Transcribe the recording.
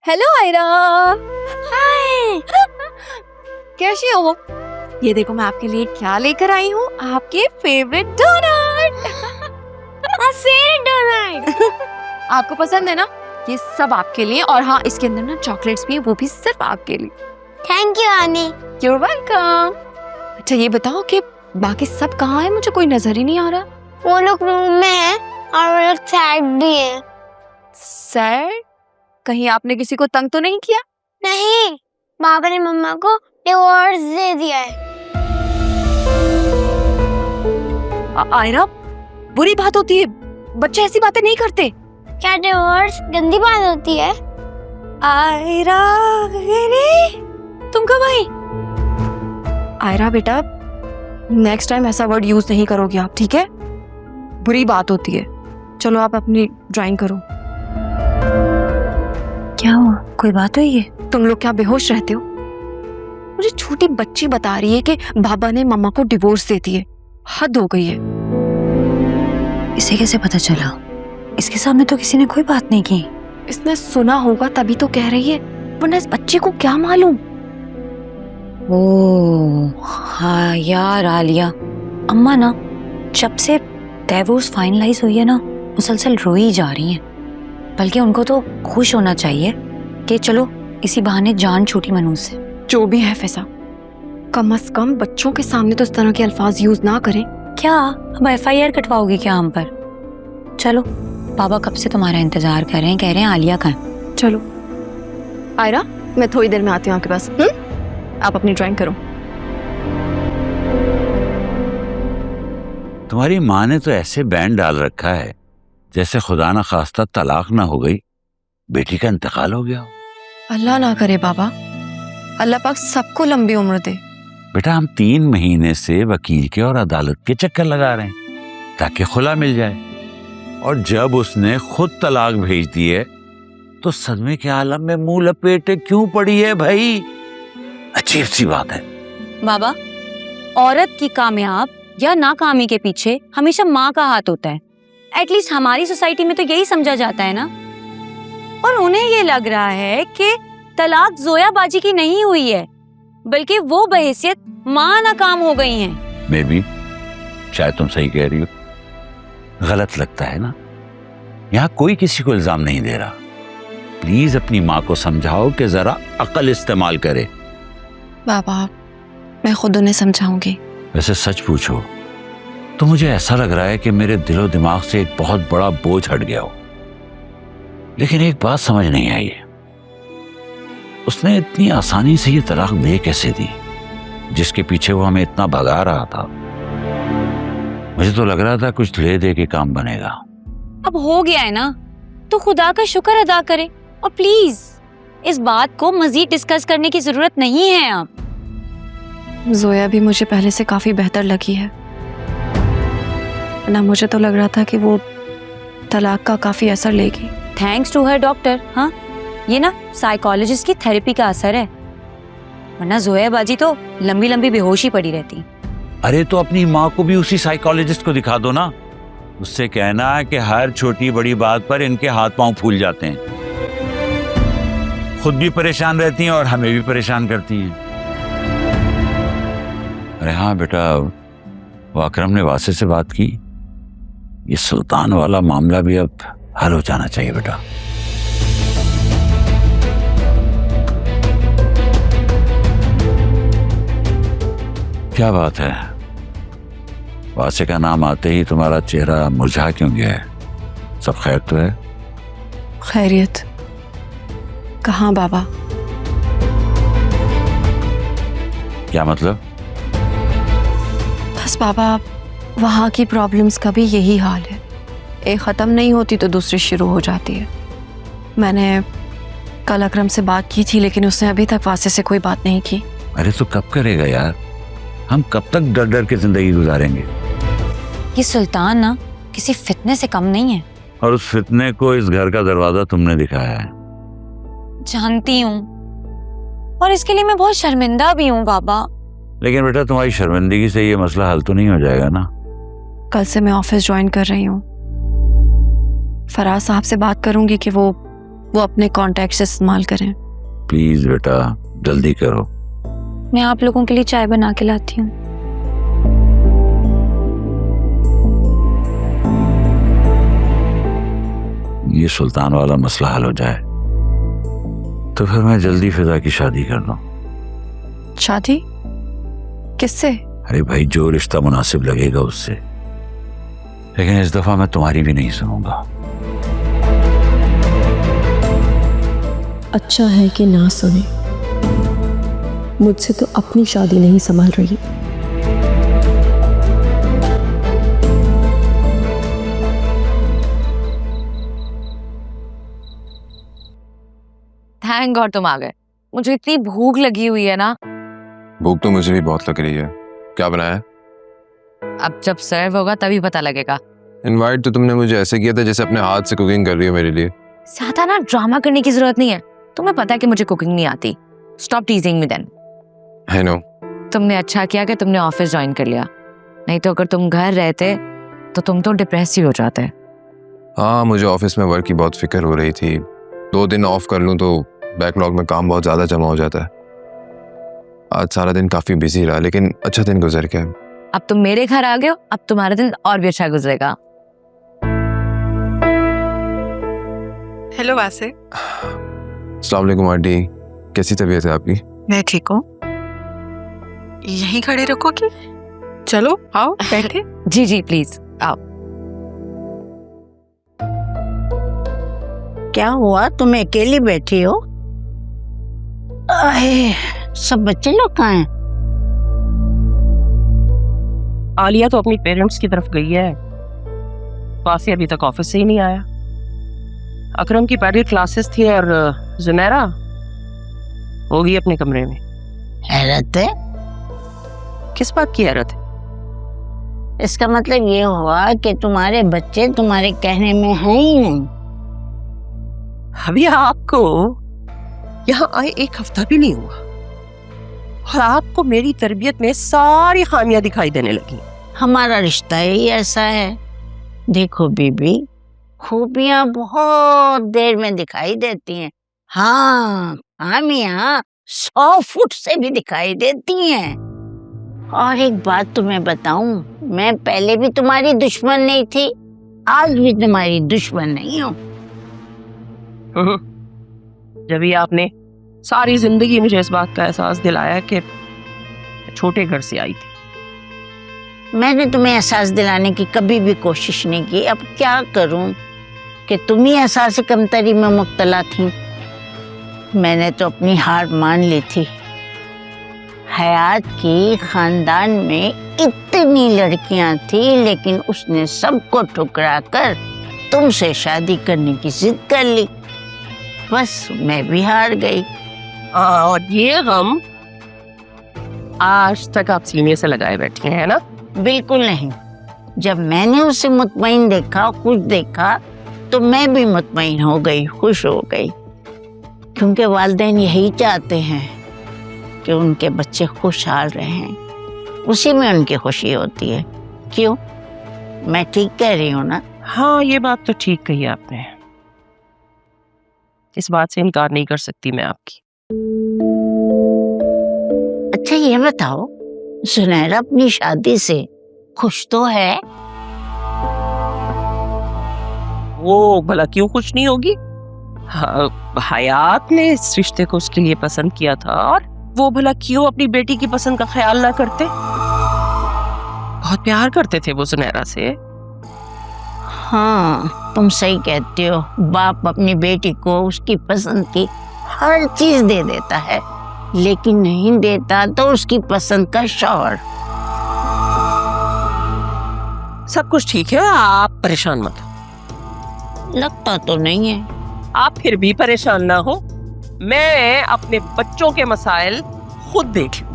Hello Ayra. हाय। कैसी हो? ये देखो मैं आपके लिए क्या लेकर आई हूँ, आपके फेवरेट डोनट। आपको पसंद है ना? ये सब आपके लिए, और हाँ इसके अंदर ना चॉकलेट्स भी है, वो भी सिर्फ आपके लिए। थैंक यू आनी। You're welcome। अच्छा ये बताओ कि बाकी सब कहाँ है? मुझे कोई नजर ही नहीं आ रहा। वो लोग रूम में है और वो लोग सैड भी है। सैड? कहीं आपने किसी को तंग तो नहीं किया? नहीं, बाबा ने मम्मा को डिवोर्स दे दिया है। आयरा, बुरी बात होती है, बच्चे ऐसी बातें नहीं करते। क्या डिवोर्स गंदी बात होती है? आयरा, तुम कब आई? आयरा बेटा, नेक्स्ट टाइम ऐसा वर्ड यूज नहीं करोगे आप, ठीक है? बुरी बात होती है। चलो आप अपनी ड्राइंग करो। क्या हुआ? कोई बात हुई है? तुम लोग क्या बेहोश रहते हो? मुझे छोटी बच्ची बता रही है कि बाबा ने मम्मा को डिवोर्स दे दिए। हद हो गई है। इसे कैसे पता चला? इसके सामने तो किसी ने कोई बात नहीं की। इसने सुना होगा तभी तो कह रही है, वरना इस बच्चे को क्या मालूम। ओह हाँ यार आलिया, अम्मा ना जब से डिवोर्स फाइनलाइज हुई है ना मुसलसल रोई जा रही हैं। बल्कि उनको तो खुश होना चाहिए कि चलो इसी बहाने जान छूटी मनू से। जो भी है फैसा, कम से कम बच्चों के सामने तो इस तरह के अल्फाज यूज ना करें। क्या अब FIR कटवाओगी क्या हम पर? चलो बाबा कब से तुम्हारा इंतजार कर रहे हैं, कह रहे हैं आलिया कहाँ है। चलो आयरा, मैं थोड़ी देर में आती हूँ आपके पास। आप अपनी ड्राइंग करो। तुम्हारी माँ ने तो ऐसे बैंड डाल रखा है जैसे खुदा ना खास्ता तलाक ना हो गई, बेटी का इंतकाल हो गया हो। अल्लाह ना करे बाबा, अल्लाह पाक सबको लंबी उम्र दे। बेटा हम 3 महीने से वकील के और अदालत के चक्कर लगा रहे हैं ताकि खुला मिल जाए, और जब उसने खुद तलाक भेज दी है तो सदमे के आलम में मुंह लपेटे क्यों पड़ी है भाई? अजीब सी बात है। बाबा, औरत की कामयाब या नाकामी के पीछे हमेशा माँ का हाथ होता है। एटलीस्ट हमारी सोसाइटी में तो यही समझा जाता है ना। और उन्हें ये लग रहा है कि तलाक जोयाबाजी की नहीं हुई है, बल्कि वो बहैसियत माँ नाकाम हो गई हैं। मैं भी शायद तुम सही कह रही हो, गलत लगता है ना। यहाँ कोई किसी को इल्जाम नहीं दे रहा। प्लीज अपनी माँ को समझाओ कि जरा अक्ल इस्तेमाल करे। बाबा मैं खुद उन्हें समझाऊंगी। वैसे सच पूछो तो मुझे ऐसा लग रहा है कि मेरे दिलो दिमाग से एक बहुत बड़ा बोझ हट गया हो। लेकिन एक बात समझ नहीं आई है, उसने इतनी आसानी से ये तलाक दे कैसे दी, जिसके पीछे वो हमें इतना भगा रहा था। मुझे तो लग रहा था कुछ ले दे के काम बनेगा। अब हो गया है ना, तो खुदा का शुक्र अदा करें। और प्लीज इस बात को मजीद डिस्कस करने की जरूरत नहीं है। आप जोया भी मुझे पहले से काफी बेहतर लगी है ना। मुझे तो लग रहा था कि वो तलाक का काफी असर लेगी। Thanks to her doctor. हाँ ये ना साइकोलॉजिस्ट की थेरेपी का असर है, वरना जोया बाजी तो लंबी लंबी बेहोशी पड़ी रहती। अरे तो अपनी माँ को भी उसी साइकोलॉजिस्ट को दिखा दो ना। उससे कहना कि हर छोटी बड़ी बात पर इनके हाथ पांव फूल जाते हैं, खुद भी परेशान रहती हैं और हमें भी परेशान करती हैं। अरे हाँ बेटा, वो अकरम ने वासे से बात की, ये सुल्तान वाला मामला भी अब हल हो जाना चाहिए बेटा। क्या बात है, वासे का नाम आते ही तुम्हारा चेहरा मुरझा क्यों गया है? सब खैर तो है? खैरियत कहाँ बाबा? क्या मतलब? बस बाबा, वहाँ की प्रॉब्लम्स का भी यही हाल है। एक ख़त्म नहीं होती तो दूसरी शुरू हो जाती है। मैंने कल अकरम से बात की थी, लेकिन उसने अभी तक वासे से कोई बात नहीं की। अरे तो कब करेगा यार? हम कब तक डर डर के जिंदगी गुजारेंगे? ये सुल्तान ना किसी फितने से कम नहीं है। और उस फितने को इस घर का दरवाजा तुमने दिखाया है। जानती हूँ, और इसके लिए मैं बहुत शर्मिंदा भी हूँ बाबा। लेकिन बेटा तुम्हारी शर्मिंदगी से ये मसला हल तो नहीं हो जाएगा ना। कल से मैं ऑफिस ज्वाइन कर रही हूँ। फराज साहब से बात करूंगी कि वो वो अपने कॉन्टैक्ट से इस्तेमाल करें। प्लीज बेटा जल्दी करो। मैं आप लोगों के लिए चाय बना के लाती हूँ। ये सुल्तान वाला मसला हल हो जाए तो फिर मैं जल्दी फिजा की शादी कर लूं। शादी किससे? अरे भाई जो रिश्ता मुनासिब लगेगा उससे, लेकिन इस दफा मैं तुम्हारी भी नहीं सुनूंगा। अच्छा है कि ना सुने, मुझसे तो अपनी शादी नहीं संभल रही। थैंक गॉड तुम आ गए। मुझे इतनी भूख लगी हुई है ना। भूख तो मुझे भी बहुत लग रही है। क्या बनाया है? अब जब सर्व होगा तभी पता लगेगा। इनवाइट तो तुमने मुझे ऐसे किया था जैसे अपने हाथ से कुकिंग कर रही हो मेरे लिए। ज्यादा ना ड्रामा करने की जरूरत नहीं है। तुम्हें पता है कि मुझे कुकिंग नहीं आती। Stop teasing me then. I know. तुमने अच्छा किया कि तुमने ऑफिस ज्वाइन कर लिया, नहीं तो अगर तुम घर रहते तो तुम तो डिप्रेस ही हो जाते। हाँ, मुझे ऑफिस में वर्क की बहुत फिक्र हो रही थी। 2 दिन ऑफ कर लूँ तो बैकलॉग में काम बहुत ज़्यादा जमा हो जाता है। आज सारा दिन काफ़ी बिजी रहा, लेकिन अच्छा दिन गुजर गया। अब तुम मेरे घर आ गए हो, अब तुम्हारा दिन और भी अच्छा गुजरेगा। हेलो वासे। अस्सलाम वालेकुम आंटी, कैसी तबीयत है आपकी? मैं ठीक हूँ। यहीं खड़े रखोगे? चलो आओ बैठे। जी जी प्लीज आओ। क्या हुआ, तुम अकेली बैठी हो? अरे सब बच्चे लोग कहाँ हैं? आलिया तो अपनी पेरेंट्स की तरफ गई है। वासी अभी तक ऑफिस से ही नहीं आया। अकरम की पैडल क्लासेस थी और जुनैरा होगी अपने कमरे में। हैरत है। किस बात की हैरत है? इसका मतलब ये हुआ कि तुम्हारे बच्चे तुम्हारे कहने में हैं ही नहीं। अभी आपको यहाँ आए 1 हफ्ता भी नहीं हुआ और आपको मेरी तरबियत में सारी खामियां दिखाई देने लगी। हमारा रिश्ता ही ऐसा है। देखो बीबी, खूबियां बहुत देर में दिखाई देती हैं। हाँ, खामियां 100 फुट से भी दिखाई देती हैं। और एक बात तुम्हें बताऊं, मैं पहले भी तुम्हारी दुश्मन नहीं थी, आज भी तुम्हारी दुश्मन नहीं हूँ। जब ही आपने सारी जिंदगी मुझे इस बात का एहसास दिलाया कि छोटे घर से आई थी। मैंने तुम्हें एहसास दिलाने की कभी भी कोशिश नहीं की। अब क्या करूं कि तुम ही एहसास कमतरी में मुब्तला थी। मैंने तो अपनी हार मान ली थी। हयात की खानदान में इतनी लड़कियां थी, लेकिन उसने सबको ठुकरा कर तुमसे शादी करने की जिद कर ली। बस मैं भी हार गई। और ये गम आज तक आप सीने से लगाए बैठे हैं ना? बिल्कुल नहीं। जब मैंने उसे मुतमईन देखा, खुश देखा, तो मैं भी मुतमईन हो गई, खुश हो गई। क्योंकि वालिदैन यही चाहते हैं कि उनके बच्चे खुशहाल रहें, उसी में उनकी खुशी होती है। क्यों, मैं ठीक कह रही हूँ ना? हाँ, ये बात तो ठीक कही आपने। इस बात से इनकार नहीं कर सकती मैं आपकी। अच्छा ये बताओ, सुनैरा अपनी शादी से खुश तो है? वो भला क्यों खुश नहीं होगी? हाँ, हयात ने इस रिश्ते को उसके लिए पसंद किया था और वो भला क्यों अपनी बेटी की पसंद का ख्याल ना करते? बहुत प्यार करते थे वो सुनैरा से। हाँ, तुम सही कहती हो। बाप अपनी बेटी को उसकी पसंद की हर चीज दे देता है, लेकिन नहीं देता तो उसकी पसंद का शौहर। सब कुछ ठीक है, आप परेशान मत हो। लगता तो नहीं है। आप फिर भी परेशान ना हो। मैं अपने बच्चों के मसाइल खुद देख लूं।